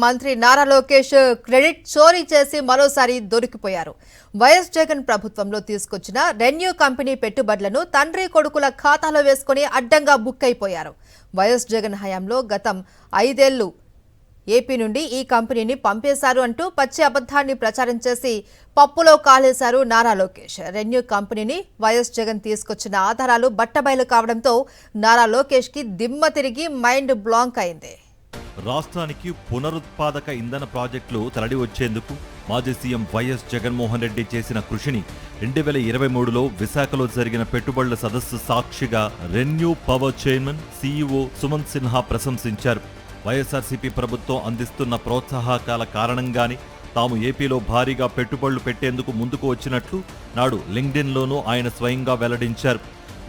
మంత్రి నారా లోకేష్ క్రెడిట్ చోరీ చేసి మరోసారి దొరికిపోయారు. వైఎస్ జగన్ ప్రభుత్వంలో తీసుకొచ్చిన రెన్యూ కంపెనీ పెట్టుబడులను తండ్రి కొడుకుల ఖాతాలో వేసుకుని అడ్డంగా బుక్ అయిపోయారు. వైఎస్ జగన్ హయాంలో గతం 5 ఏళ్లు ఏపీ నుండి ఈ కంపెనీని పంపేశారు అంటూ పచ్చి అబద్ధాన్ని ప్రచారం చేసి పప్పులో కాలేశారు నారా లోకేష్. రెన్యూ కంపెనీని వైఎస్ జగన్ తీసుకొచ్చిన ఆధారాలు బట్టబయలు కావడంతో నారా లోకేష్ కి దిమ్మ తిరిగి మైండ్ బ్లాంక్ అయింది. రాష్ట్రానికి పునరుత్పాదక ఇంధన ప్రాజెక్టులు తరలి వచ్చేందుకు మాజీ సీఎం వైఎస్ జగన్మోహన్ రెడ్డి చేసిన కృషిని 2023లో విశాఖలో జరిగిన పెట్టుబడుల సదస్సు సాక్షిగా renew power chairman CEO Sumanth Sinha ప్రశంసించారు. వైఎస్ఆర్సీపీ ప్రభుత్వం అందిస్తున్న ప్రోత్సాహకాల కారణంగానే తాము ఏపీలో భారీగా పెట్టుబడులు పెట్టేందుకు ముందుకు వచ్చినట్లు నాడు లింక్డ్ఇన్లోనూ ఆయన స్వయంగా వెల్లడించారు.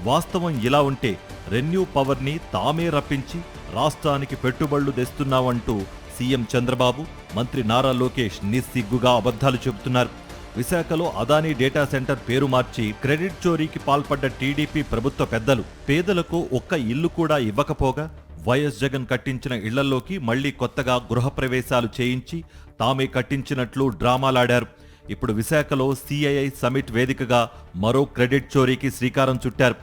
వాస్తవం ఇలా ఉంటే రెన్యూ పవర్ని తామే రప్పించి రాష్ట్రానికి పెట్టుబడులు తెస్తున్నామంటూ సీఎం చంద్రబాబు, మంత్రి నారా లోకేష్ నిస్సిగ్గుగా అబద్ధాలు చెబుతున్నారు. విశాఖలో అదానీ డేటా సెంటర్ పేరు మార్చి క్రెడిట్ చోరీకి పాల్పడ్డ టీడీపీ ప్రభుత్వ పెద్దలు పేదలకు ఒక్క ఇల్లు కూడా ఇవ్వకపోగా వైఎస్ జగన్ కట్టించిన ఇళ్లలోకి మళ్లీ కొత్తగా గృహప్రవేశాలు చేయించి తామే కట్టించినట్లు డ్రామాలాడారు. ఇప్పుడు విశాఖలో సిఐఐ సమిట్ వేదికగా మరో క్రెడిట్ చోరీకి శ్రీకారం చుట్టారు.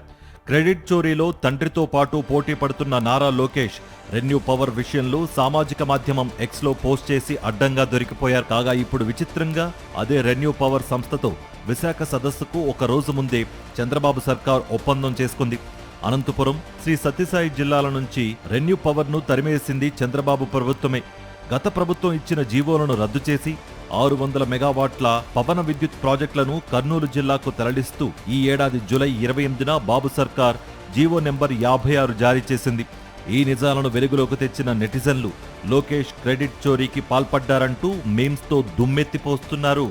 క్రెడిట్ చోరీలో తండ్రితో పాటు పోటీ పడుతున్న నారా లోకేష్ రెన్యూ పవర్ విషయంలో సామాజిక మాధ్యమం ఎక్స్లో పోస్ట్ చేసి అడ్డంగా దొరికిపోయారు. కాగా ఇప్పుడు విచిత్రంగా అదే రెన్యూ పవర్ సంస్థతో విశాఖ సదస్సుకు ఒక రోజు ముందే చంద్రబాబు సర్కార్ ఒప్పందం చేసుకుంది. అనంతపురం, శ్రీ సత్యసాయి జిల్లాల నుంచి రెన్యూ పవర్ను తరిమేసింది చంద్రబాబు ప్రభుత్వమే. గత ప్రభుత్వం ఇచ్చిన జీవోలను రద్దు చేసి 600 మెగావాట్ల పవన విద్యుత్ ప్రాజెక్టులను కర్నూలు జిల్లాకు తరలిస్తూ ఈ ఏడాది జూలై 28న బాబు సర్కార్ జీవో నెంబర్ 56 జారీ చేసింది. ఈ నిజాలను వెలుగులోకి తెచ్చిన నెటిజన్లు లోకేష్ క్రెడిట్ చోరీకి పాల్పడ్డారంటూ మీమ్స్తో దుమ్మెత్తిపోస్తున్నారు.